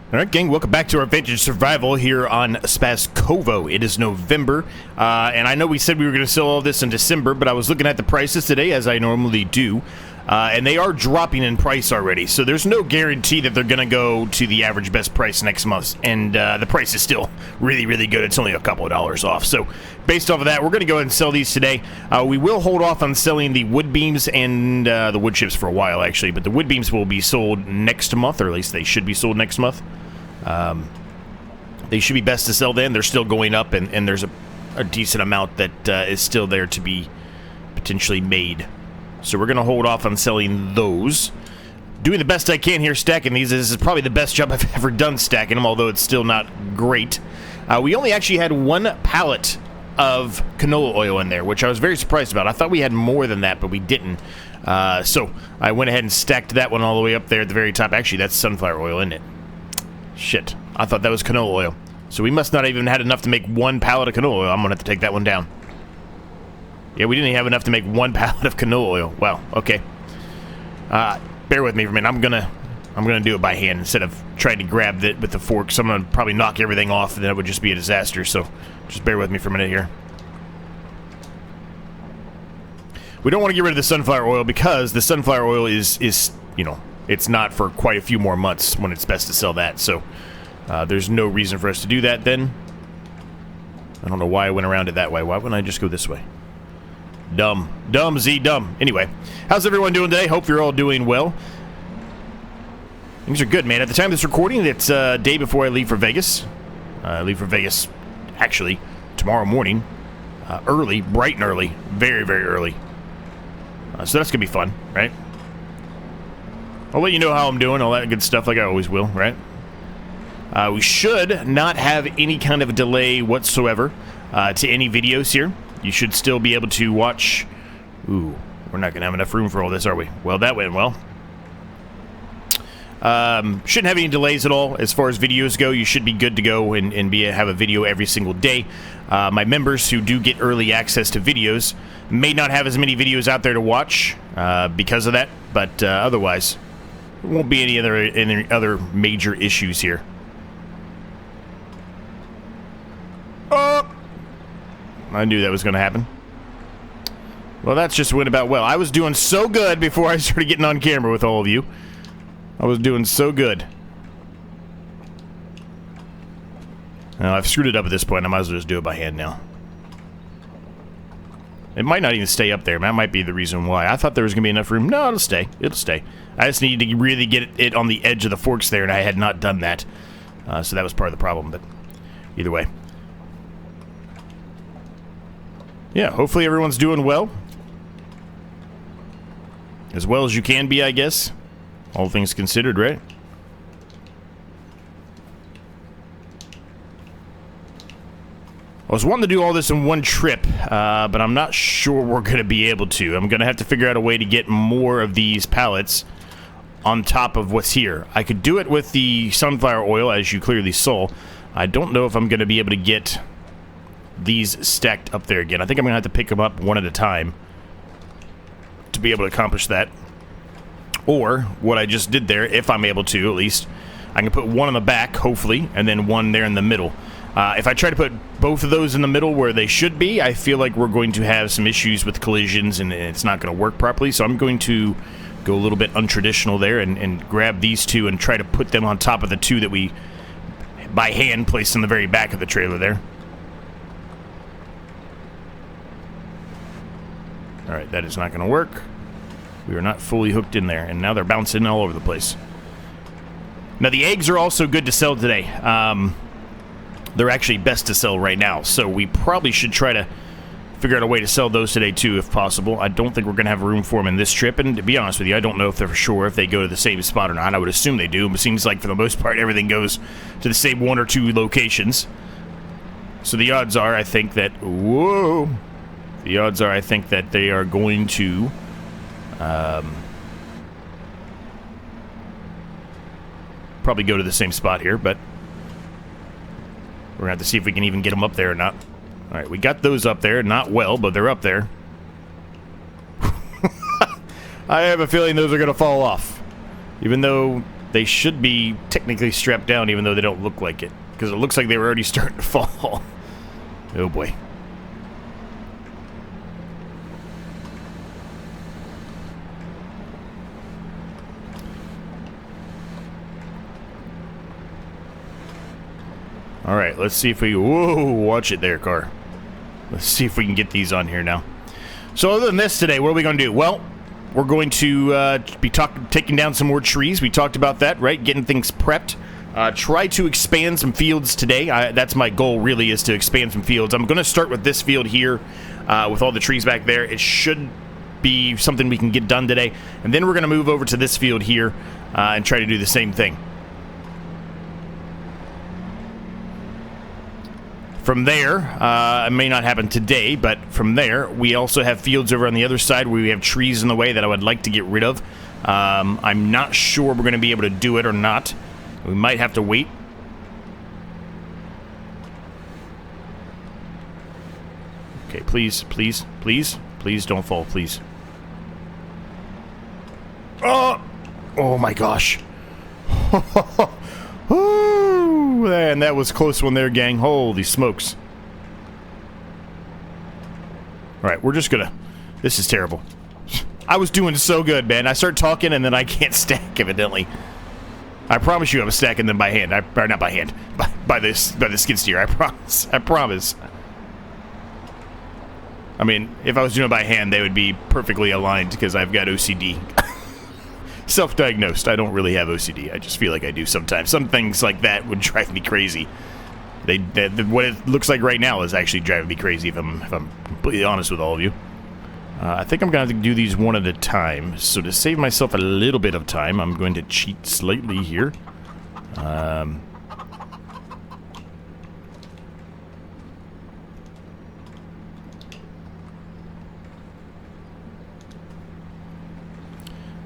Alright gang, welcome back to our Vintage Survival here on Szpakowo. It is November, and I know we said we were going to sell all this in December, but I was looking at the prices today, as I normally do, and they are dropping in price already, so there's no guarantee that they're going to go to the average best price next month, and the price is still really, really good. It's only a couple of dollars off, so based off of that, we're going to go ahead and sell these today. We will hold off on selling the wood beams and the wood chips for a while, actually, but the wood beams will be sold next month, or at least they should be sold next month. They should be best to sell then. They're still going up, and there's a decent amount that is still there to be potentially made. So we're going to hold off on selling those. Doing the best I can here stacking these. This is probably the best job I've ever done stacking them, although it's still not great. We only actually had one pallet of canola oil in there, which I was very surprised about. I thought we had more than that, but we didn't. So I went ahead and stacked that one all the way up there at the very top. Actually, that's sunflower oil, isn't it? Shit, I thought that was canola oil. So we must not even had enough to make one pallet of canola oil. I'm gonna have to take that one down. Yeah, we didn't even have enough to make one pallet of canola oil. Wow, okay. Bear with me for a minute. I'm gonna do it by hand instead of trying to grab it with the fork. So I'm gonna probably knock everything off, and then it would just be a disaster. So just bear with me for a minute here. We don't want to get rid of the sunflower oil because the sunflower oil is you know, it's not for quite a few more months when it's best to sell that, so there's no reason for us to do that then. I don't know why I went around it that way. Why wouldn't I just go this way? Dumb. Dumb, Z, dumb. Anyway, how's everyone doing today? Hope you're all doing well. Things are good, man. At the time of this recording, it's a day before I leave for Vegas. I leave for Vegas, actually, tomorrow morning. Early, bright and early. Very, very early. So that's going to be fun, right? I'll let you know how I'm doing, all that good stuff like I always will, right? We should not have any kind of delay whatsoever to any videos here. You should still be able to watch... Ooh, we're not going to have enough room for all this, are we? Well, that went well. Shouldn't have any delays at all as far as videos go. You should be good to go and have a video every single day. My members who do get early access to videos may not have as many videos out there to watch because of that, but otherwise... There won't be any other major issues here. Oh! I knew that was going to happen. Well, that's just went about well. I was doing so good before I started getting on camera with all of you. I was doing so good. Now, I've screwed it up at this point. I might as well just do it by hand now. It might not even stay up there. That might be the reason why. I thought there was going to be enough room. No, it'll stay. It'll stay. I just needed to really get it on the edge of the forks there, and I had not done that. So that was part of the problem, but either way. Yeah, hopefully everyone's doing well. As well as you can be, I guess. All things considered, right? I was wanting to do all this in one trip, but I'm not sure we're going to be able to. I'm going to have to figure out a way to get more of these pallets on top of what's here. I could do it with the sunflower oil, as you clearly saw. I don't know if I'm going to be able to get these stacked up there again. I think I'm going to have to pick them up one at a time to be able to accomplish that. Or what I just did there, if I'm able to, at least, I can put one on the back, hopefully, and then one there in the middle. If I try to put both of those in the middle where they should be, I feel like we're going to have some issues with collisions and it's not going to work properly. So I'm going to go a little bit untraditional there and grab these two and try to put them on top of the two that we, by hand, placed in the very back of the trailer there. Alright, that is not going to work. We are not fully hooked in there, and now they're bouncing all over the place. Now, the eggs are also good to sell today. They're actually best to sell right now, so we probably should try to figure out a way to sell those today too, if possible. I don't think we're going to have room for them in this trip, and to be honest with you, I don't know if they're for sure if they go to the same spot or not. I would assume they do, but it seems like for the most part everything goes to the same one or two locations. So the odds are, I think that... Whoa! The odds are, I think that they are going to... probably go to the same spot here, but... We're going to have to see if we can even get them up there or not. Alright, we got those up there. Not well, but they're up there. I have a feeling those are going to fall off. Even though They should be technically strapped down, even though they don't look like it. Because it looks like they were already starting to fall. Oh boy. Alright, let's see if we... Whoa, watch it there, car. Let's see if we can get these on here now. So other than this today, what are we going to do? Well, we're going to be taking down some more trees. We talked about that, right? Getting things prepped. Try to expand some fields today. That's my goal, really, is to expand some fields. I'm going to start with this field here with all the trees back there. It should be something we can get done today. And then we're going to move over to this field here and try to do the same thing. From there, it may not happen today, but from there, we also have fields over on the other side where we have trees in the way that I would like to get rid of. I'm not sure we're going to be able to do it or not. We might have to wait. Okay, please, please, please, please don't fall, please. Oh my gosh. Ooh, man, that was a close one there, gang. Holy smokes. Alright, we're just gonna... This is terrible. I was doing so good, man. I start talking and then I can't stack, evidently. I promise you I was stacking them by hand. Or not by hand. By the skid steer. I promise. I promise. I mean, if I was doing it by hand, they would be perfectly aligned because I've got OCD. Self-diagnosed. I don't really have OCD. I just feel like I do sometimes. Some things like that would drive me crazy. What it looks like right now is actually driving me crazy, if I'm completely honest with all of you. I think I'm going to have to do these one at a time. So to save myself a little bit of time, I'm going to cheat slightly here.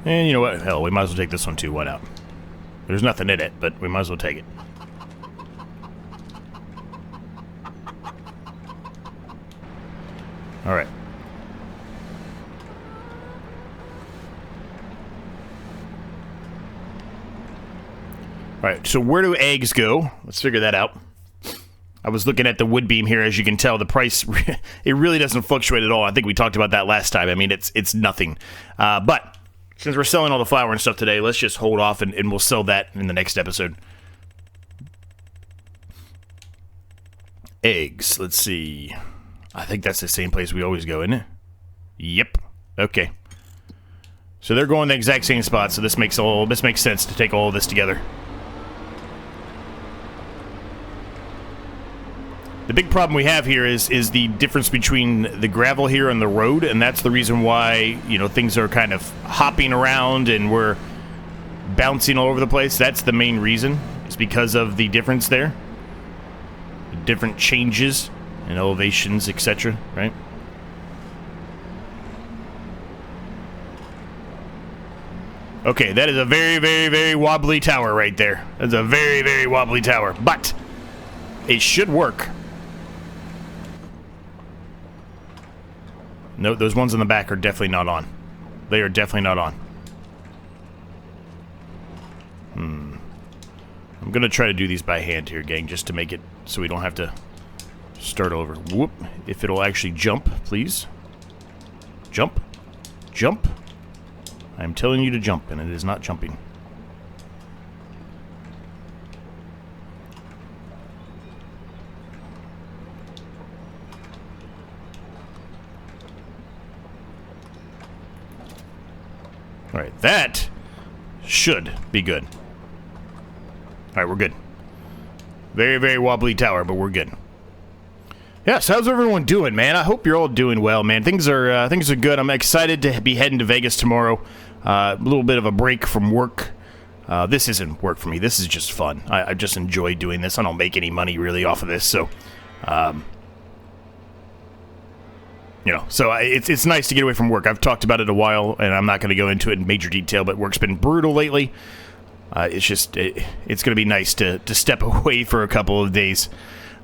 And you know what? Hell, we might as well take this one too. Why not? There's nothing in it, but we might as well take it. Alright. Alright, so where do eggs go? Let's figure that out. I was looking at the wood beam here. As you can tell, the price, it really doesn't fluctuate at all. I think we talked about that last time. I mean, it's nothing. But since we're selling all the flour and stuff today, let's just hold off and we'll sell that in the next episode. Eggs. Let's see. I think that's the same place we always go, isn't it? Yep. Okay. So they're going the exact same spot, so this makes sense to take all of this together. The big problem we have here is the difference between the gravel here and the road, and that's the reason why, you know, things are kind of hopping around and we're bouncing all over the place. That's the main reason. It's because of the difference there. The different changes in elevations, etc., right? Okay, that is a very, very, very wobbly tower right there. That's a very, very wobbly tower, but it should work. No, those ones in the back are definitely not on. They are definitely not on. I'm gonna try to do these by hand here, gang, just to make it so we don't have to start over. Whoop. If it'll actually jump, please. Jump. Jump. I'm telling you to jump, and it is not jumping. Alright, that should be good. Alright, we're good. Very, very wobbly tower, but we're good. Yes, how's everyone doing, man? I hope you're all doing well, man. Things are good. I'm excited to be heading to Vegas tomorrow. A little bit of a break from work. This isn't work for me. This is just fun. I just enjoy doing this. I don't make any money really off of this, so you know, so it's nice to get away from work. I've talked about it a while, and I'm not going to go into it in major detail, but work's been brutal lately. It's just, it's going to be nice to step away for a couple of days.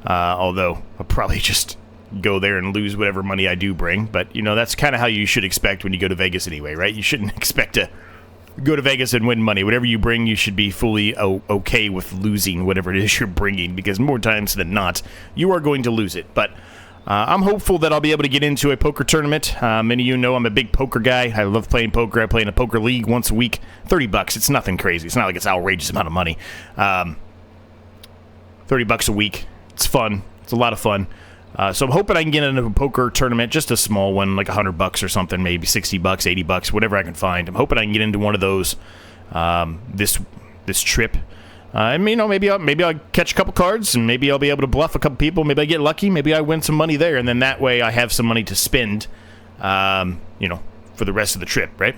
Although, I'll probably just go there and lose whatever money I do bring. But, you know, that's kind of how you should expect when you go to Vegas anyway, right? You shouldn't expect to go to Vegas and win money. Whatever you bring, you should be fully okay with losing whatever it is you're bringing, because more times than not, you are going to lose it. But I'm hopeful that I'll be able to get into a poker tournament. Many of you know I'm a big poker guy. I love playing poker. I play in a poker league once a week. $30. It's nothing crazy. It's not like it's an outrageous amount of money. $30 a week. It's fun. It's a lot of fun. So I'm hoping I can get into a poker tournament, just a small one, like $100 or something, maybe $60, $80, whatever I can find. I'm hoping I can get into one of those this trip. And, maybe I'll catch a couple cards, and maybe I'll be able to bluff a couple people. Maybe I get lucky. Maybe I win some money there, and then that way I have some money to spend, for the rest of the trip, right?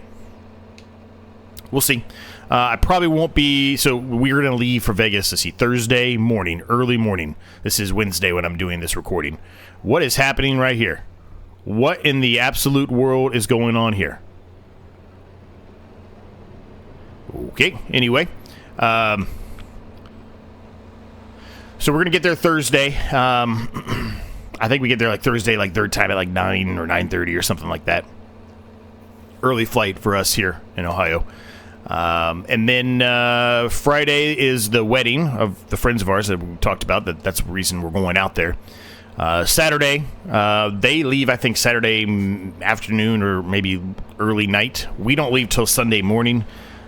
We'll see. I probably won't be... So we're going to leave for Vegas, let's see, Thursday morning, early morning. This is Wednesday when I'm doing this recording. What is happening right here? What in the absolute world is going on here? Okay, anyway. So we're going to get there Thursday. I think we get there like Thursday, like third time at like 9 or 9:30 or something like that. Early flight for us here in Ohio. And then Friday is the wedding of the friends of ours that we talked about. That's the reason we're going out there. Saturday, they leave, I think, Saturday afternoon or maybe early night. We don't leave till Sunday morning.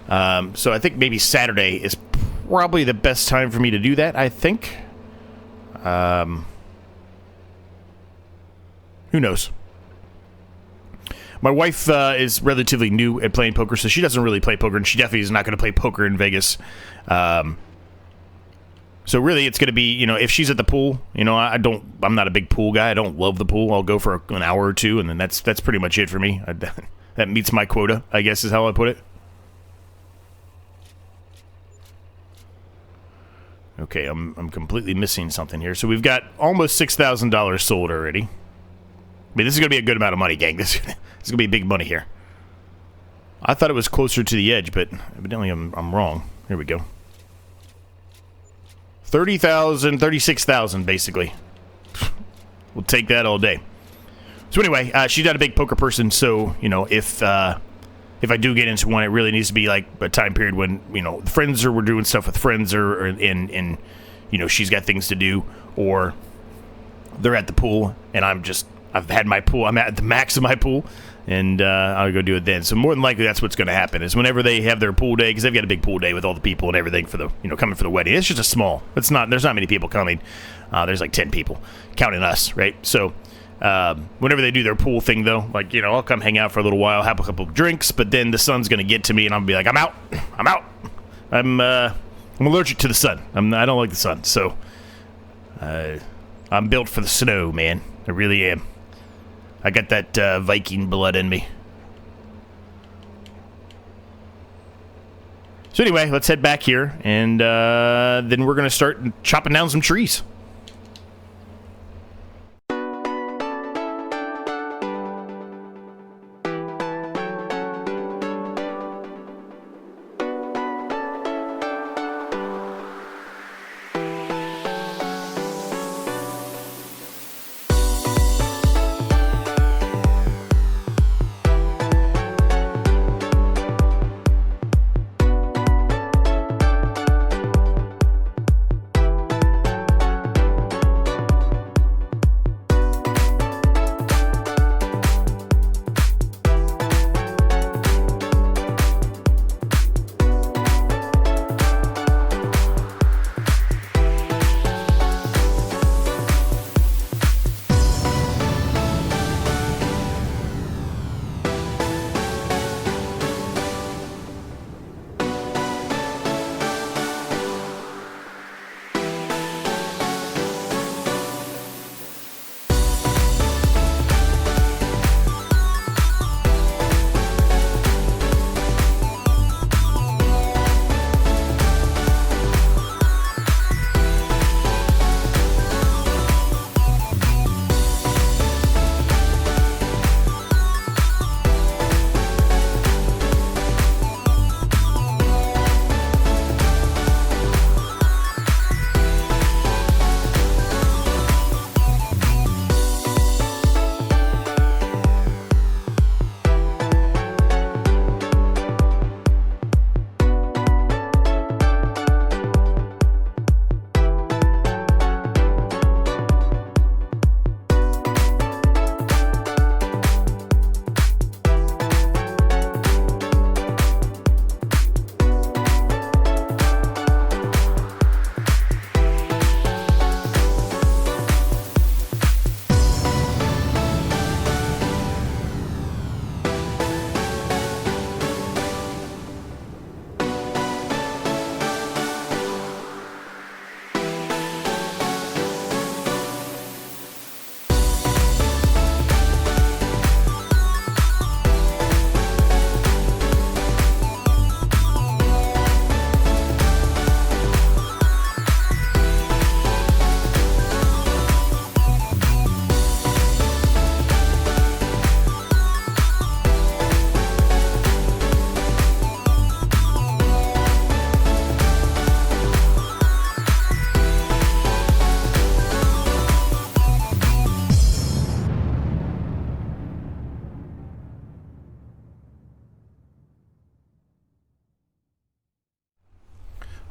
So I think maybe Saturday is probably the best time for me to do that, I think. Who knows? My wife is relatively new at playing poker, so she doesn't really play poker, and she definitely is not going to play poker in Vegas. So really, it's going to be, if she's at the pool, I'm not a big pool guy. I don't love the pool. I'll go for an hour or two, and then that's pretty much it for me. That meets my quota, I guess is how I put it. Okay, I'm completely missing something here. So we've got almost $6,000 sold already. I mean, this is going to be a good amount of money, gang. This is going to be big money here. I thought it was closer to the edge, but evidently I'm wrong. Here we go. 30,000, 36,000, basically. We'll take that all day. So anyway, she's not a big poker person, so, if I do get into one, it really needs to be like a time period when, the friends we're doing stuff with friends and she's got things to do, or they're at the pool and I've had my pool, I'm at the max of my pool, and I'll go do it then. So more than likely that's what's going to happen is whenever they have their pool day, because they've got a big pool day with all the people and everything for the, coming for the wedding. It's just there's not many people coming. There's like 10 people, counting us, right? So whenever they do their pool thing, though, like, I'll come hang out for a little while, have a couple of drinks, but then the sun's going to get to me, and I'll be like, I'm out. I'm allergic to the sun. I don't like the sun, so I'm built for the snow, man. I really am. I got that Viking blood in me. So anyway, let's head back here, and then we're going to start chopping down some trees.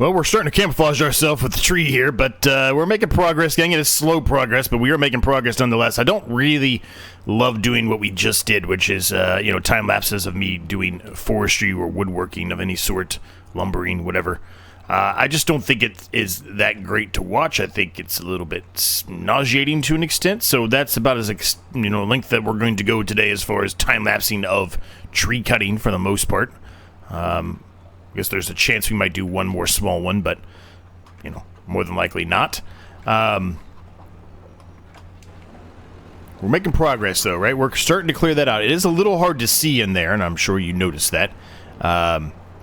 Well, we're starting to camouflage ourselves with the tree here, but we're making progress. Getting it is slow progress, but we are making progress nonetheless. I don't really love doing what we just did, which is, you know, time lapses of me doing forestry or woodworking of any sort, lumbering, whatever. I just don't think it is that great to watch. I think it's a little bit nauseating to an extent. So that's about as length that we're going to go today as far as time lapsing of tree cutting for the most part. I guess there's a chance we might do one more small one, but, you know, more than likely not. We're making progress, though, right? We're starting to clear that out. It is a little hard to see in there, and I'm sure you noticed that.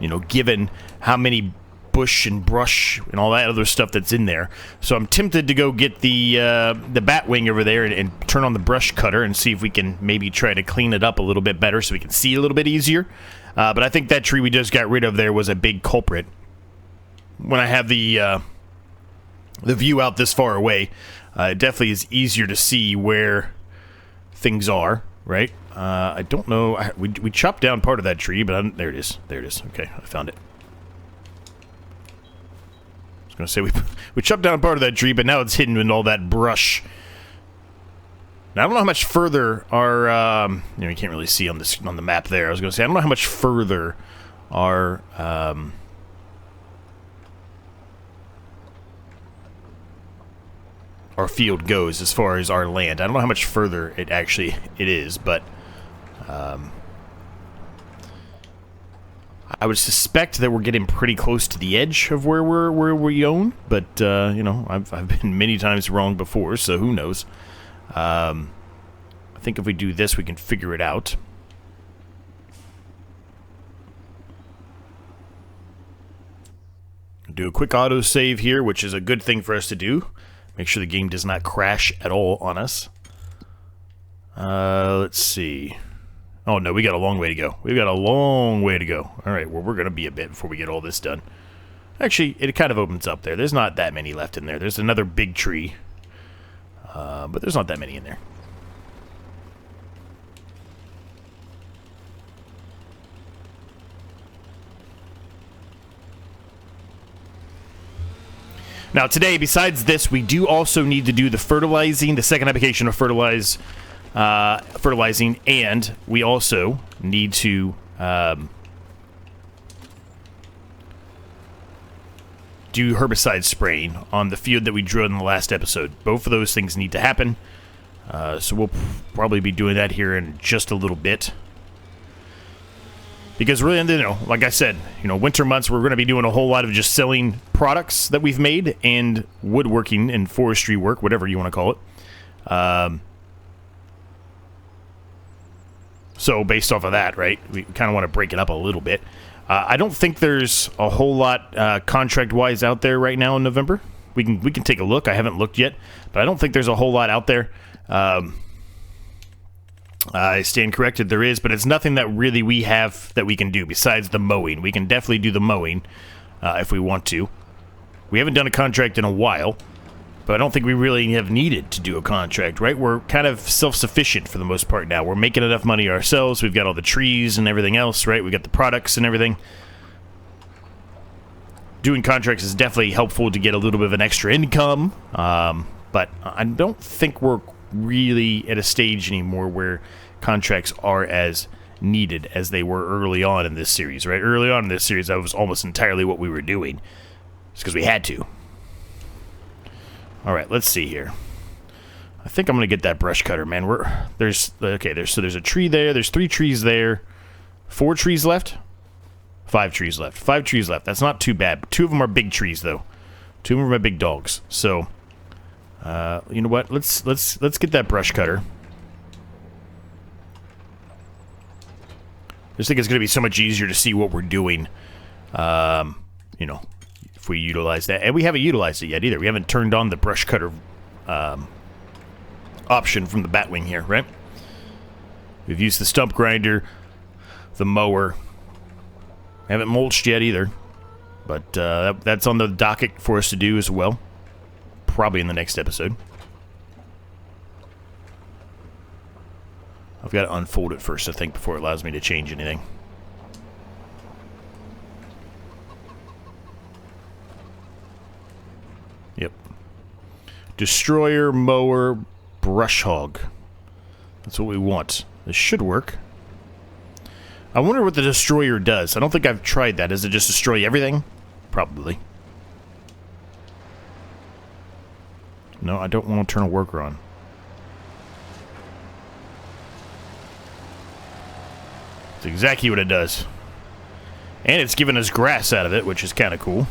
You know, given how many bush and brush and all that other stuff that's in there. So I'm tempted to go get the bat wing over there and turn on the brush cutter and see if we can maybe try to clean it up a little bit better so we can see a little bit easier. But I think that tree we just got rid of there was a big culprit. When I have the view out this far away, it definitely is easier to see where things are, right? I don't know. We chopped down part of that tree, but there it is. There it is. Okay, I found it. I was going to say we chopped down part of that tree, but now it's hidden in all that brush. Now, I don't know how much further our, you know, you can't really see on the map there. I was going to say, I don't know how much further our, field goes as far as our land. I don't know how much further it is, but, I would suspect that we're getting pretty close to the edge of where we own, but, you know, I've been many times wrong before, so who knows. I think if we do this, we can figure it out. Do a quick autosave here, which is a good thing for us to do. Make sure the game does not crash at all on us. Let's see. Oh, no, we got a long way to go. We've got a long way to go. All right, well, we're going to be a bit before we get all this done. Actually, it kind of opens up there. There's not that many left in there. There's another big tree. But there's not that many in there. Now today, besides this, we do also need to do the fertilizing, the second application of fertilizing, and we also need to do herbicide spraying on the field that we drilled in the last episode. Both of those things need to happen, so we'll probably be doing that here in just a little bit. Because really, you know, like I said, you know, winter months, we're going to be doing a whole lot of just selling products that we've made and woodworking and forestry work, whatever you want to call it. So based off of that, right, we kind of want to break it up a little bit. I don't think there's a whole lot contract-wise out there right now in November. We can take a look. I haven't looked yet, but I don't think there's a whole lot out there. I stand corrected, there is, but it's nothing that really we have that we can do besides the mowing. We can definitely do the mowing if we want to. We haven't done a contract in a while, but I don't think we really have needed to do a contract, right? We're kind of self-sufficient for the most part now. We're making enough money ourselves. We've got all the trees and everything else, right? We've got the products and everything. Doing contracts is definitely helpful to get a little bit of an extra income, but I don't think we're really at a stage anymore where contracts are as needed as they were early on in this series, right? Early on in this series, that was almost entirely what we were doing. It's because we had to. All right, let's see here. I think I'm gonna get that brush cutter, man. There's a tree there. There's 3 trees there. 4 trees left. 5 trees left. 5 trees left. That's not too bad. 2 of them are big trees, though. 2 of them are my big dogs. So. You know what? Let's get that brush cutter. I just think it's going to be so much easier to see what we're doing. You know, if we utilize that, and we haven't utilized it yet either. We haven't turned on the brush cutter option from the Batwing here, right? We've used the stump grinder, the mower. Haven't mulched yet either, but that's on the docket for us to do as well. Probably in the next episode. I've got to unfold it first, I think, before it allows me to change anything. Destroyer, mower, brush hog. That's what we want. This should work. I wonder what the destroyer does. I don't think I've tried that. Does it just destroy everything? Probably. No, I don't want to turn a worker on. That's exactly what it does. And it's giving us grass out of it, which is kind of cool.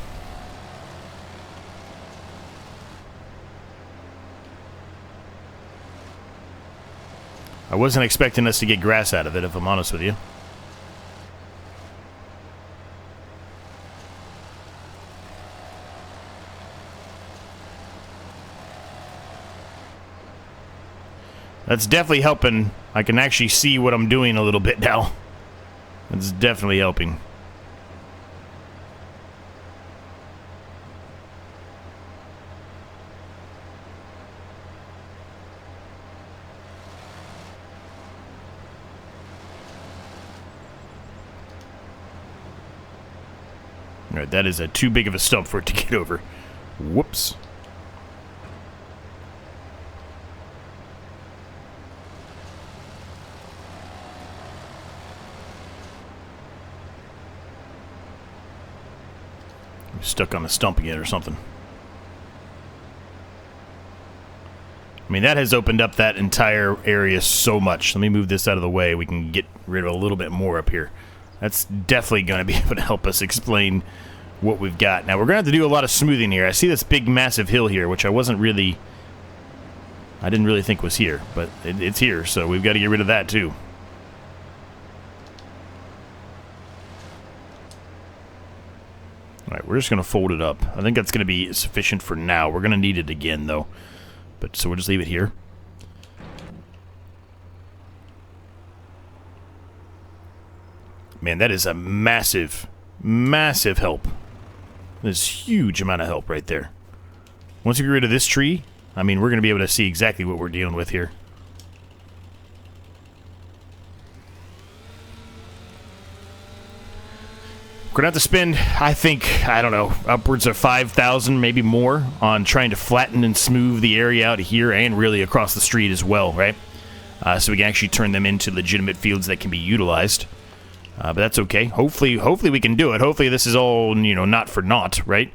I wasn't expecting us to get grass out of it, if I'm honest with you. That's definitely helping. I can actually see what I'm doing a little bit now. That's definitely helping. Alright, that is too big of a stump for it to get over. Whoops. I'm stuck on a stump again or something. I mean, that has opened up that entire area so much. Let me move this out of the way. We can get rid of a little bit more up here. That's definitely going to be able to help us explain what we've got. Now, we're going to have to do a lot of smoothing here. I see this big, massive hill here, which I didn't really think was here, but it's here, so we've got to get rid of that, too. Alright, we're just going to fold it up. I think that's going to be sufficient for now. We're going to need it again, though. But so we'll just leave it here. Man, that is a massive, massive help. There's a huge amount of help right there. Once we get rid of this tree, I mean, we're going to be able to see exactly what we're dealing with here. We're going to have to spend, I think, I don't know, upwards of 5,000, maybe more, on trying to flatten and smooth the area out here and really across the street as well, right? So we can actually turn them into legitimate fields that can be utilized. But that's okay. Hopefully we can do it. Hopefully this is all, not for naught, right?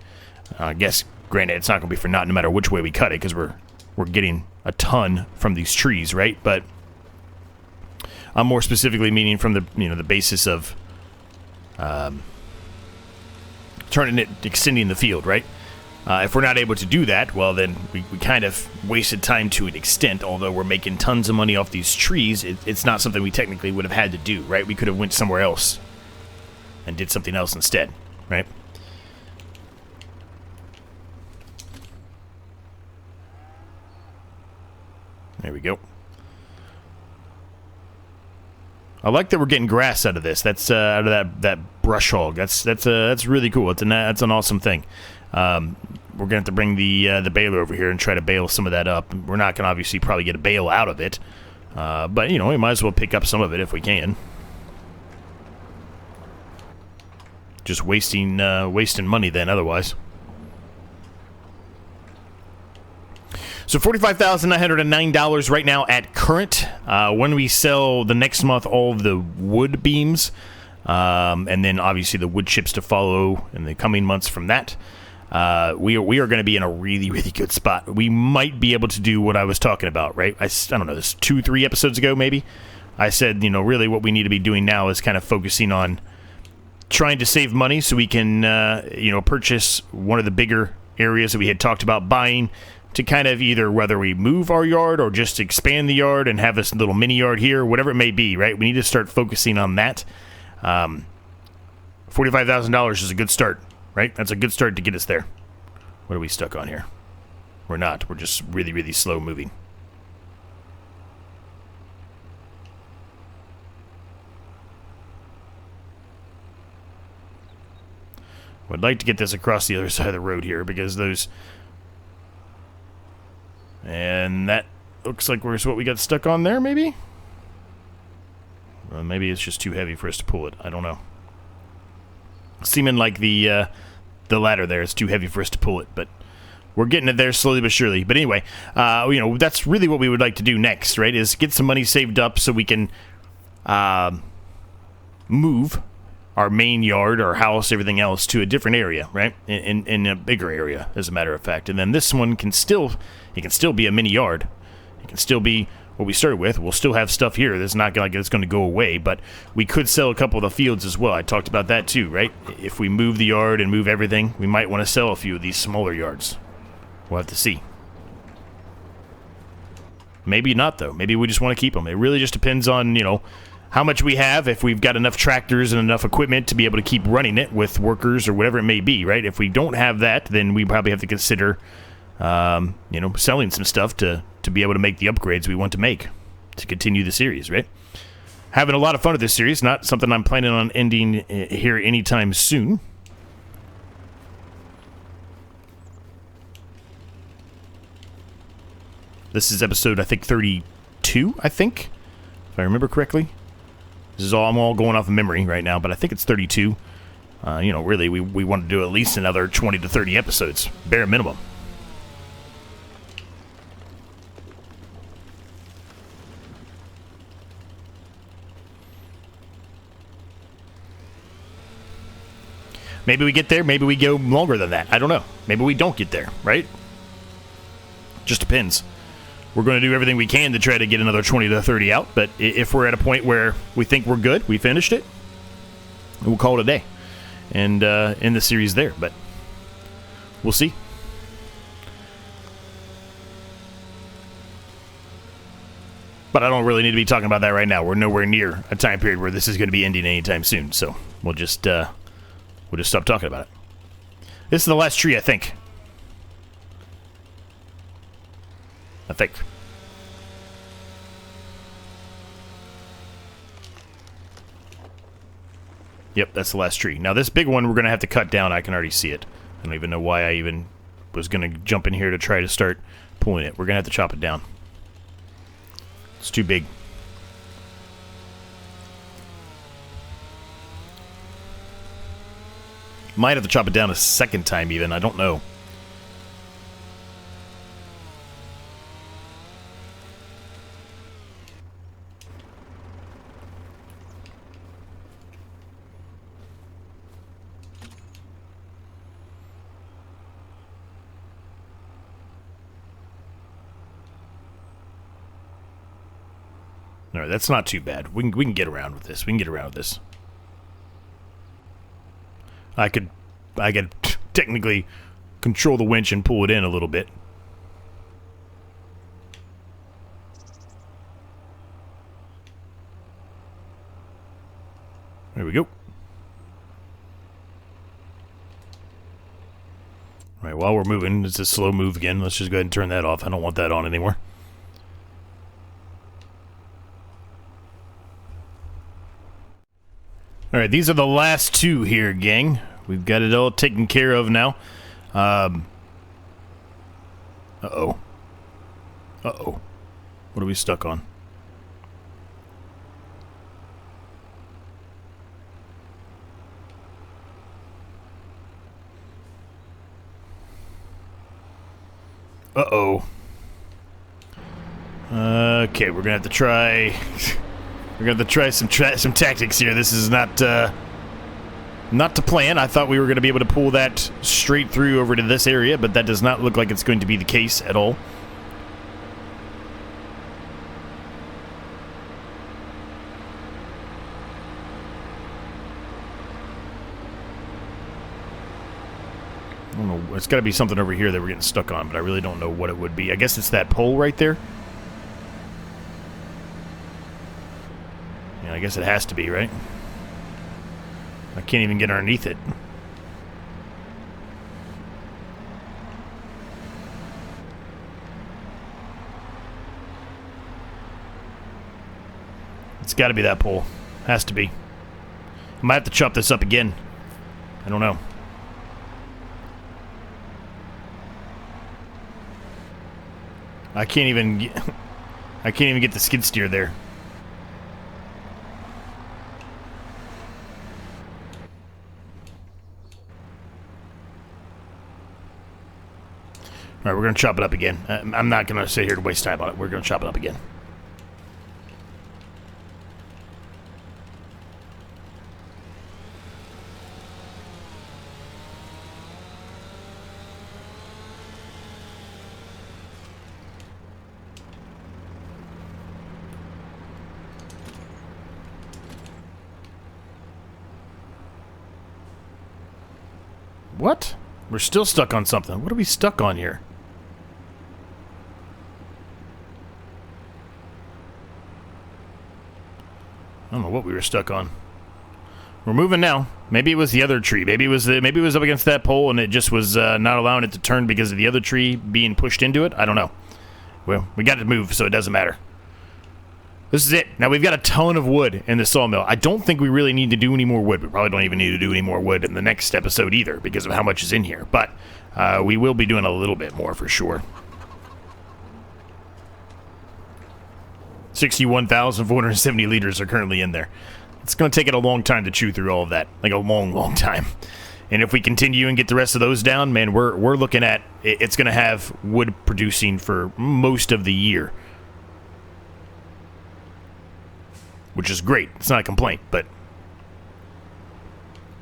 I guess, granted, it's not going to be for naught no matter which way we cut it, because we're getting a ton from these trees, right? But I'm more specifically meaning from the, the basis of extending the field, right? If we're not able to do that, well, then we kind of wasted time to an extent. Although we're making tons of money off these trees, it's not something we technically would have had to do, right? We could have went somewhere else and did something else instead, right? There we go. I like that we're getting grass out of this. That's out of that brush hog. That's really cool. That's an awesome thing. We're gonna have to bring the baler over here and try to bale some of that up. We're not gonna obviously probably get a bale out of it, but we might as well pick up some of it if we can. Just wasting money then otherwise. So $45,909 right now at current. When we sell the next month all of the wood beams, and then obviously the wood chips to follow in the coming months from that, we are going to be in a really, really good spot. We might be able to do what I was talking about, right? I don't know, this 2-3 episodes ago maybe. I said, really what we need to be doing now is kind of focusing on trying to save money so we can, purchase one of the bigger areas that we had talked about buying, to kind of either whether we move our yard or just expand the yard and have this little mini yard here, whatever it may be, right? We need to start focusing on that. $45,000 is a good start, right? That's a good start to get us there. What are we stuck on here? We're not. We're just really, really slow moving. I'd like to get this across the other side of the road here because those... And that looks like where's what we got stuck on there, maybe? Well, maybe it's just too heavy for us to pull it. I don't know. Seeming like the ladder there is too heavy for us to pull it, but we're getting it there slowly but surely. But anyway, you know, that's really what we would like to do next, right? Is get some money saved up so we can move our main yard, our house, everything else to a different area, right? In a bigger area, as a matter of fact. And then this one can still, it can still be a mini yard. It can still be what we started with. We'll still have stuff here that's not like it's going to go away, but we could sell a couple of the fields as well. I talked about that too, right? If we move the yard and move everything, we might want to sell a few of these smaller yards. We'll have to see. Maybe not, though. Maybe we just want to keep them. It really just depends on, you know, how much we have, if we've got enough tractors and enough equipment to be able to keep running it with workers or whatever it may be, right? If we don't have that, then we probably have to consider, you know, selling some stuff to be able to make the upgrades we want to make to continue the series, right? Having a lot of fun with this series, not something I'm planning on ending here anytime soon. This is episode, I think, 32, I think, if I remember correctly. This is all, I'm all going off of memory right now, but I think it's 32. You know, really, we want to do at least another 20 to 30 episodes, bare minimum. Maybe we get there, maybe we go longer than that. I don't know. Maybe we don't get there, right? Just depends. We're going to do everything we can to try to get another 20 to 30 out, but if we're at a point where we think we're good, we finished it, we'll call it a day and end the series there, but we'll see. But I don't really need to be talking about that right now. We're nowhere near a time period where this is going to be ending anytime soon, so we'll just stop talking about it. This is the last tree, I think. Yep, that's the last tree. Now this big one we're going to have to cut down. I can already see it. I don't even know why I even was going to jump in here to try to start pulling it. We're going to have to chop it down. It's too big. Might have to chop it down a second time even. I don't know. All right, that's not too bad. We can get around with this. I could technically control the winch and pull it in a little bit. There we go. All right, while we're moving, it's a slow move again. Let's just go ahead and turn that off. I don't want that on anymore. Alright, these are the last two here, gang. We've got it all taken care of now. Uh-oh. Uh-oh. What are we stuck on? Uh-oh. Okay, we're gonna have to try... We're going to try some tactics here. This is not the plan. I thought we were going to be able to pull that straight through over to this area, but that does not look like it's going to be the case at all. I don't know. It's got to be something over here that we're getting stuck on, but I really don't know what it would be. I guess it's that pole right there. I guess it has to be, right? I can't even get underneath it. It's got to be that pole. Has to be. I might have to chop this up again. I don't know. I can't even get the skid steer there. All right, we're going to chop it up again. I'm not going to sit here to waste time on it. We're going to chop it up again. What? We're still stuck on something. What are we stuck on here? I don't know what we were stuck on. We're moving now. Maybe it was the other tree. Maybe it was up against that pole and it just was not allowing it to turn because of the other tree being pushed into it. I don't know. Well, we got to move, so it doesn't matter. This is it. Now we've got a ton of wood in the sawmill. I don't think we really need to do any more wood. We probably don't even need to do any more wood in the next episode either because of how much is in here. But we will be doing a little bit more for sure. 61,470 liters are currently in there. It's going to take it a long time to chew through all of that. Like a long, long time. And if we continue and get the rest of those down, man, we're looking at it's going to have wood producing for most of the year. Which is great. It's not a complaint, but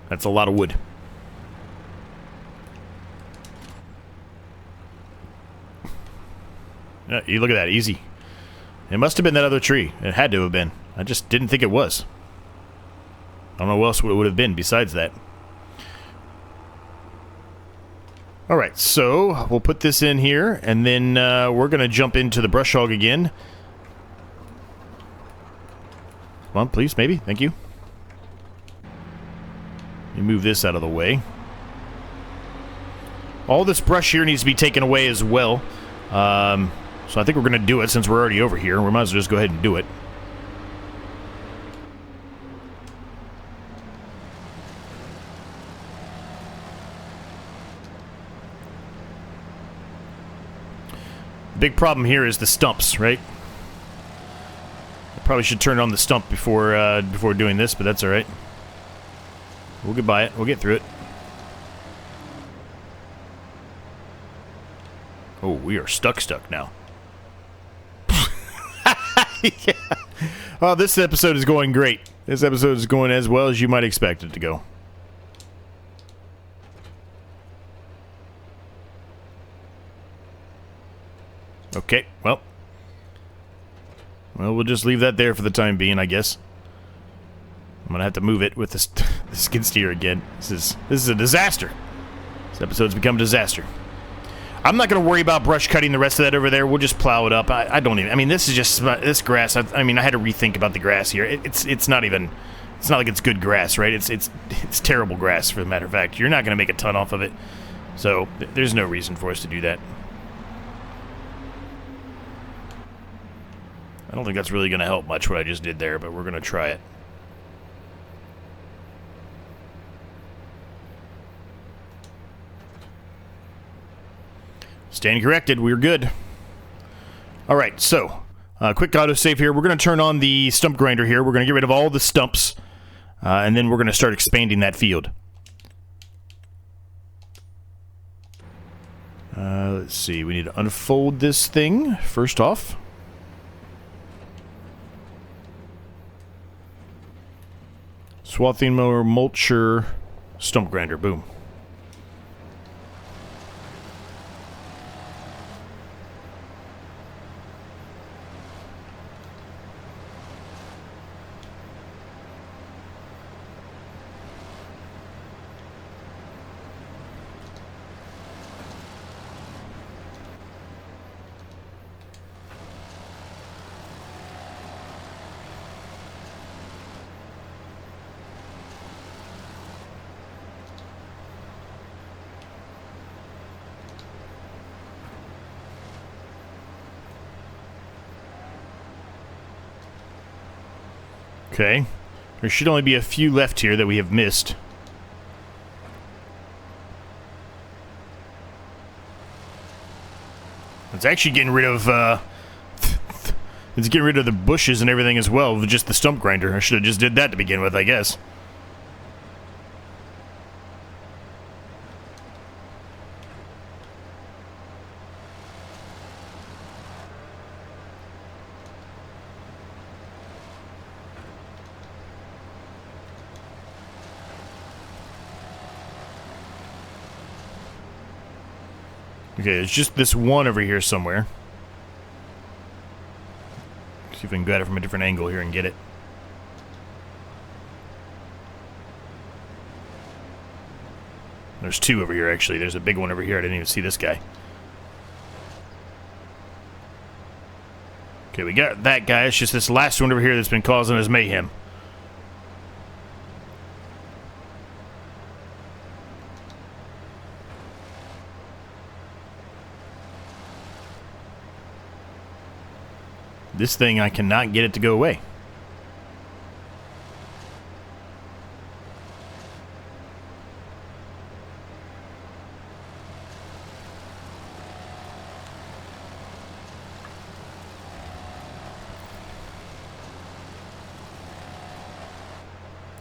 that's a lot of wood. Yeah, you look at that, easy. It must have been that other tree. It had to have been. I just didn't think it was. I don't know what else it would have been besides that. Alright, so we'll put this in here, and then we're going to jump into the brush hog again. Come on, please, maybe. Thank you. Let me move this out of the way. All this brush here needs to be taken away as well. So I think we're going to do it since we're already over here. We might as well just go ahead and do it. The big problem here is the stumps, right? Probably should turn on the stump before doing this, but that's all right. We'll get by it. We'll get through it. Oh, we are stuck now. Yeah. Oh, this episode is going great. This episode is going as well as you might expect it to go. Okay, well, we'll just leave that there for the time being, I guess. I'm gonna have to move it with the skid steer again. This is a disaster. This episode's become a disaster. I'm not gonna worry about brush cutting the rest of that over there. We'll just plow it up. I don't even. I mean, this is just this grass. I mean, I had to rethink about the grass here. It's not even. It's not like it's good grass, right? It's terrible grass, for the matter of fact. You're not gonna make a ton off of it, so there's no reason for us to do that. I don't think that's really going to help much what I just did there, but we're going to try it. Stand corrected. We're good. Alright, so, quick autosave here. We're going to turn on the stump grinder here. We're going to get rid of all the stumps, and then we're going to start expanding that field. Let's see. We need to unfold this thing first off. Swathing mower, mulcher, stump grinder, boom. Okay. There should only be a few left here that we have missed. It's actually getting rid of, it's getting rid of the bushes and everything as well with just the stump grinder. I should have just did that to begin with, I guess. Okay, there's just this one over here somewhere. See if we can go at it from a different angle here and get it. There's two over here, actually. There's a big one over here. I didn't even see this guy. Okay, we got that guy. It's just this last one over here that's been causing us mayhem. This thing, I cannot get it to go away.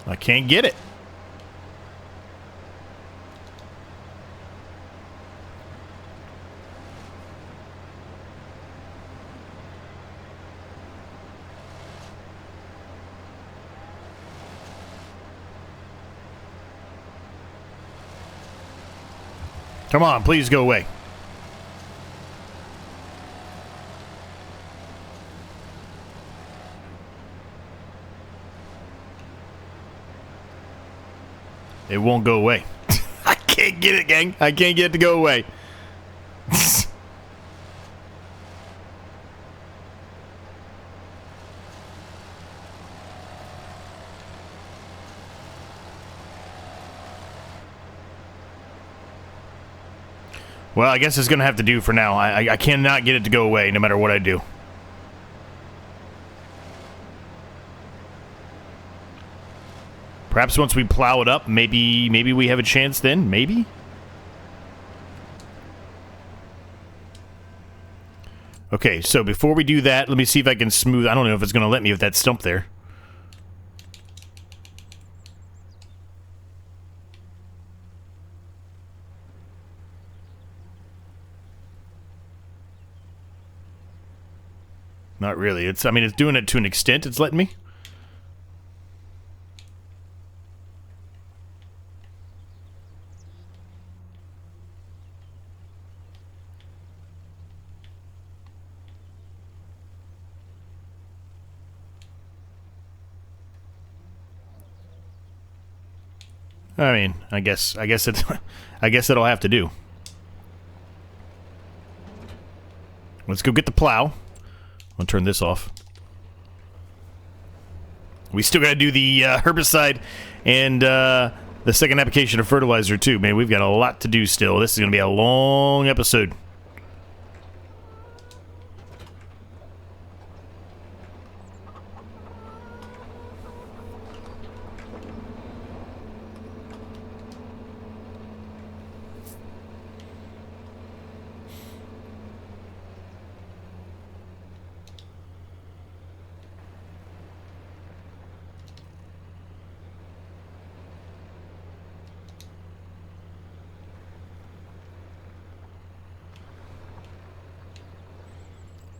I can't get it. Come on, please go away. It won't go away. I can't get it, gang. I can't get it to go away. Well, I guess it's going to have to do for now. I cannot get it to go away no matter what I do. Perhaps once we plow it up, maybe we have a chance then. Maybe? Okay, so before we do that, let me see if I can smooth... I don't know if it's going to let me with that stump there. Not really. It's, I mean, it's doing it to an extent. It's letting me. I mean, I guess it, I guess it'll have to do. Let's go get the plow. I'll turn this off. We still got to do the herbicide and the second application of fertilizer too. Man, we've got a lot to do still. This is going to be a long episode.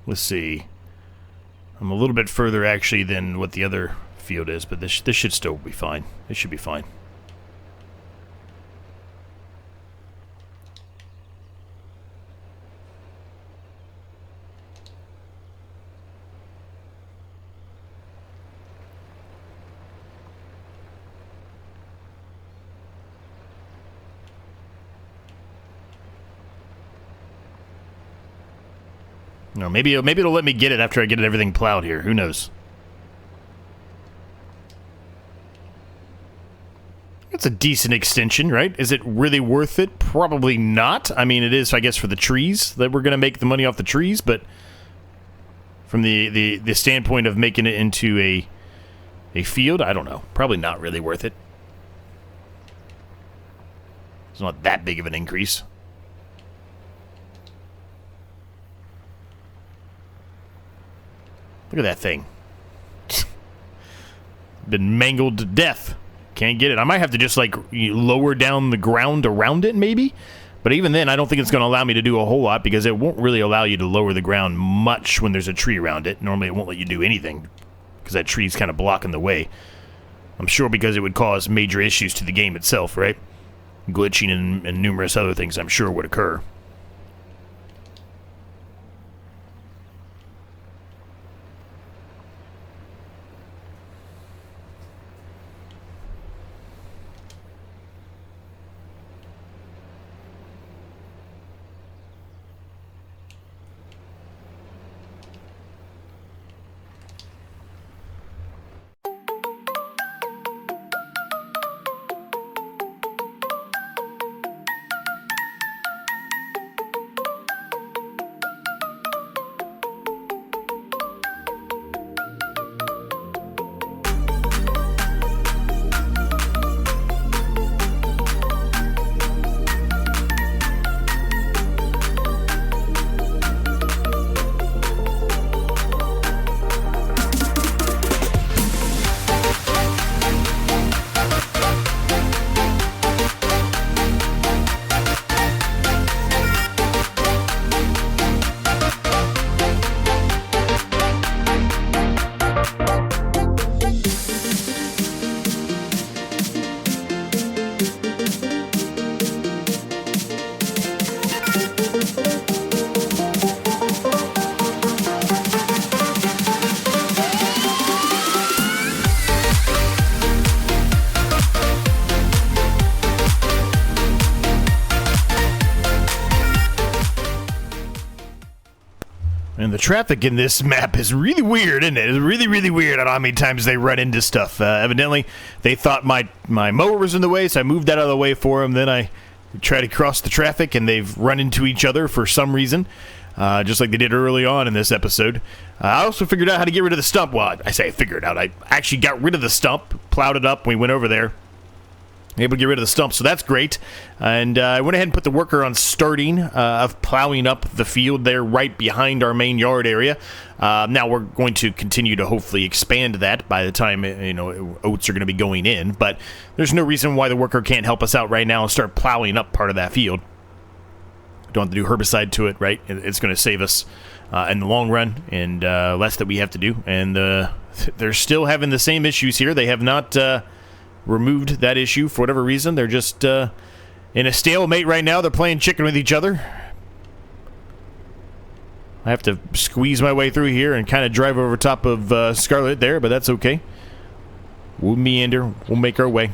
Let's see. I'm a little bit further actually than what the other field is, but this should still be fine. It should be fine. No, maybe it'll let me get it after I get everything plowed here. Who knows? It's a decent extension, right? Is it really worth it? Probably not. I mean, it is, I guess, for the trees that we're going to make the money off the trees, but from the standpoint of making it into a field, I don't know. Probably not really worth it. It's not that big of an increase. Look at that thing. Been mangled to death. Can't get it. I might have to just, like, lower down the ground around it, maybe? But even then, I don't think it's going to allow me to do a whole lot, because it won't really allow you to lower the ground much when there's a tree around it. Normally, it won't let you do anything, because that tree's kind of blocking the way. I'm sure because it would cause major issues to the game itself, right? Glitching and numerous other things, I'm sure, would occur. And the traffic in this map is really weird, isn't it? It's really, really weird. I don't know how many times they run into stuff. Evidently, they thought my mower was in the way, so I moved that out of the way for them. Then I tried to cross the traffic, and they've run into each other for some reason, just like they did early on in this episode. I also figured out how to get rid of the stump. Well, I say I figured out. I actually got rid of the stump, plowed it up, and we went over there. Able to get rid of the stump, so that's great. And I went ahead and put the worker on starting of plowing up the field there right behind our main yard area. Now we're going to continue to hopefully expand that by the time oats are going to be going in. But there's no reason why the worker can't help us out right now and start plowing up part of that field. Don't have to do herbicide to it, right? It's going to save us in the long run, and less that we have to do. And they're still having the same issues here. They have not removed that issue for whatever reason. They're just in a stalemate right now. They're playing chicken with each other. I have to squeeze my way through here and kind of drive over top of Scarlet there, but that's okay. We'll meander. We'll make our way.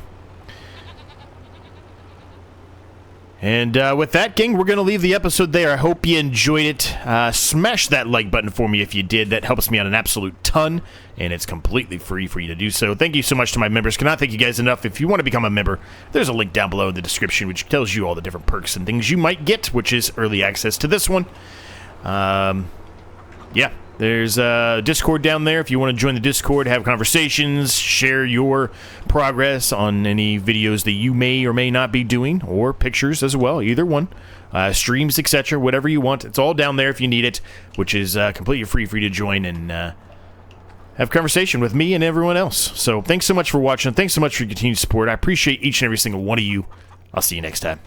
And with that, gang, we're going to leave the episode there. I hope you enjoyed it. Smash that like button for me if you did. That helps me out an absolute ton, and it's completely free for you to do so. Thank you so much to my members. Cannot thank you guys enough. If you want to become a member, there's a link down below in the description which tells you all the different perks and things you might get, which is early access to this one. Yeah. There's a Discord down there if you want to join the Discord, have conversations, share your progress on any videos that you may or may not be doing, or pictures as well, either one. Streams, etc., whatever you want. It's all down there if you need it, which is completely free for you to join and have conversation with me and everyone else. So thanks so much for watching. Thanks so much for your continued support. I appreciate each and every single one of you. I'll see you next time.